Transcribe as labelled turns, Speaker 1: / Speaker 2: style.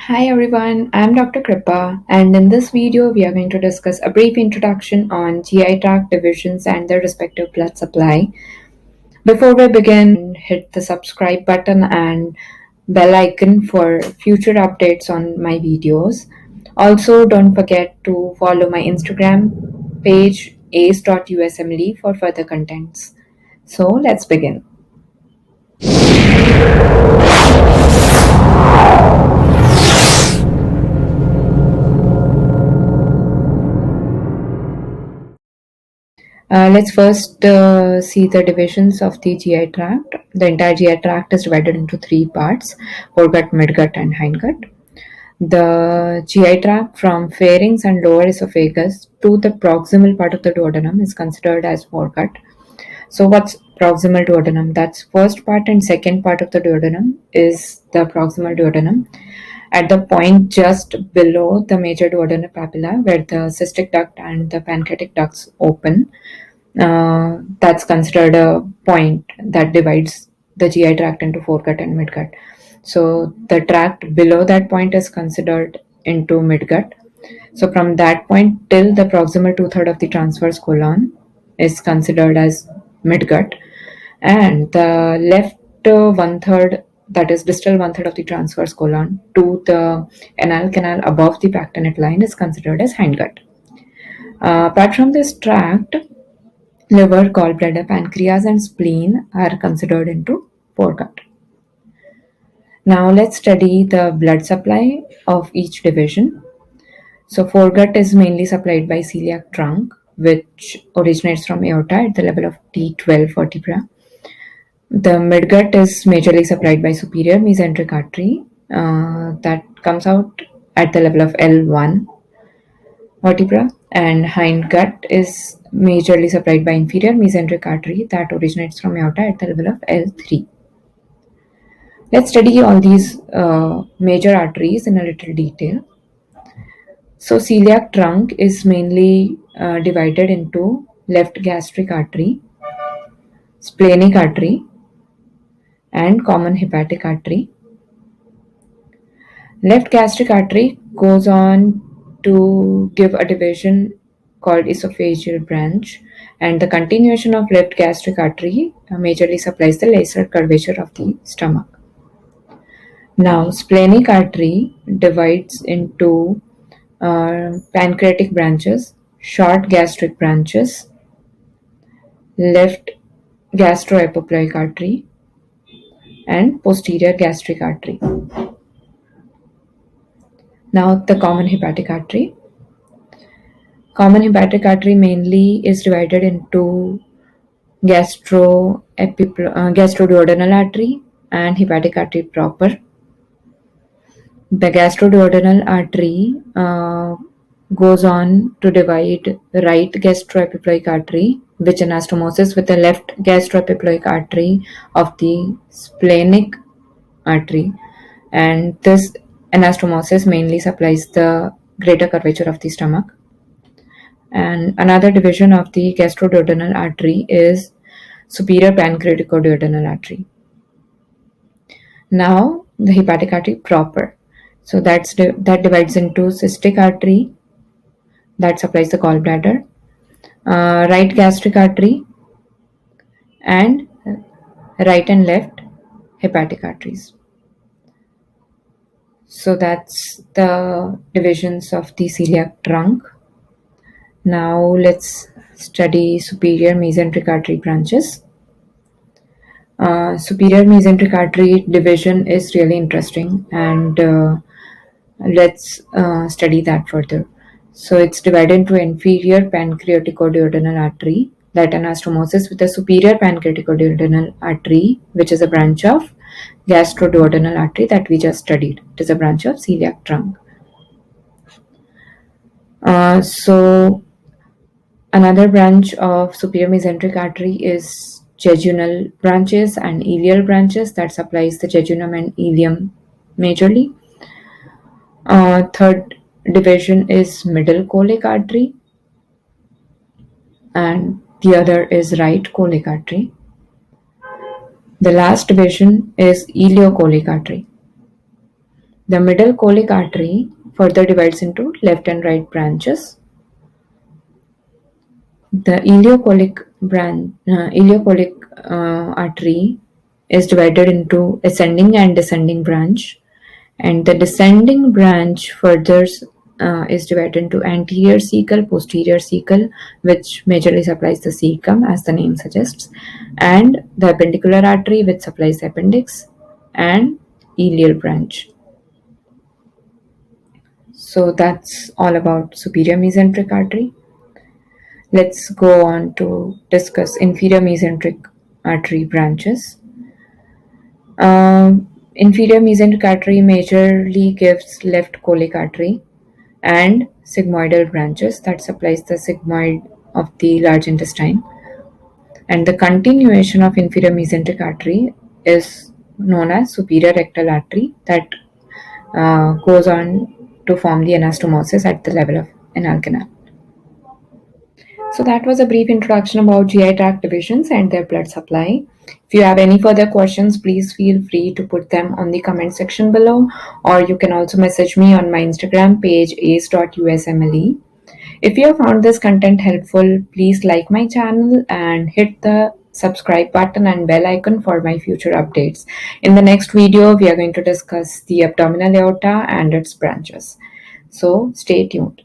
Speaker 1: Hi everyone, I'm Dr. Kripa, and in this video, we are going to discuss a brief introduction on GI tract divisions and their respective blood supply. Before we begin, hit the subscribe button and bell icon for future updates on my videos. Also, don't forget to follow my Instagram page ace.usmle for further contents. So, let's begin. Let's first see the divisions of the GI tract. The entire GI tract is divided into three parts: foregut, midgut, and hindgut. The GI tract from pharynx and lower esophagus to the proximal part of the duodenum is considered as foregut. So, what's proximal duodenum? That's first part and second part of the duodenum is the proximal duodenum. At the point just below the major duodenal papilla, where the cystic duct and the pancreatic ducts open, that's considered a point that divides the GI tract into foregut and midgut. So the tract below that point is considered into midgut. So from that point till the proximal two-third of the transverse colon is considered as midgut, and the left one-third, that is distal one-third of the transverse colon to the anal canal above the pactinate line, is considered as hindgut. Apart from this tract, liver, gallbladder, pancreas, and spleen are considered into foregut. Now let's study the blood supply of each division. So foregut is mainly supplied by celiac trunk, which originates from aorta at the level of T12 vertebra. The midgut is majorly supplied by superior mesenteric artery that comes out at the level of L1 vertebra, and hindgut is majorly supplied by inferior mesenteric artery that originates from aorta at the level of L3. Let's study all these major arteries in a little detail. So, celiac trunk is mainly divided into left gastric artery, splenic artery, and common hepatic artery. Left gastric artery goes on to give a division called esophageal branch, and the continuation of left gastric artery majorly supplies the lesser curvature of the stomach. Now, splenic artery divides into pancreatic branches, short gastric branches, left gastroepiploic artery, and posterior gastric artery. Now, the common hepatic artery. Common hepatic artery mainly is divided into gastroduodenal artery and hepatic artery proper. The gastroduodenal artery goes on to divide right gastroepiploic artery, which anastomoses with the left gastroepiploic artery of the splenic artery, and this anastomosis mainly supplies the greater curvature of the stomach. And another division of the gastroduodenal artery is superior pancreaticoduodenal artery. Now the hepatic artery proper. So that divides into cystic artery that supplies the gallbladder, right gastric artery, and right and left hepatic arteries. So that's the divisions of the celiac trunk. Now let's study superior mesenteric artery branches. Superior mesenteric artery division is really interesting, and let's study that further. So it's divided into inferior pancreaticoduodenal artery that anastomoses with the superior pancreaticoduodenal artery, which is a branch of gastroduodenal artery that we just studied. It is a branch of celiac trunk. So another branch of superior mesenteric artery is jejunal branches and ileal branches that supplies the jejunum and ileum majorly. Third division is middle colic artery, and the other is right colic artery. The last division is ileocolic artery. The middle colic artery further divides into left and right branches. The iliocolic artery is divided into ascending and descending branch, and the descending branch further is divided into anterior cecal, posterior cecal, which majorly supplies the cecum, as the name suggests, and the appendicular artery, which supplies the appendix, and ileal branch. So that's all about superior mesenteric artery. Let's go on to discuss inferior mesenteric artery branches. Inferior mesenteric artery majorly gives left colic artery and sigmoidal branches that supplies the sigmoid of the large intestine. And the continuation of inferior mesenteric artery is known as superior rectal artery that goes on to form the anastomosis at the level of anal canal. So that was a brief introduction about GI tract divisions and their blood supply. If you have any further questions, please feel free to put them on the comment section below, or you can also message me on my Instagram page ace.usmle. If you have found this content helpful, please like my channel and hit the subscribe button and bell icon for my future updates. In the next video, we are going to discuss the abdominal aorta and its branches. So stay tuned.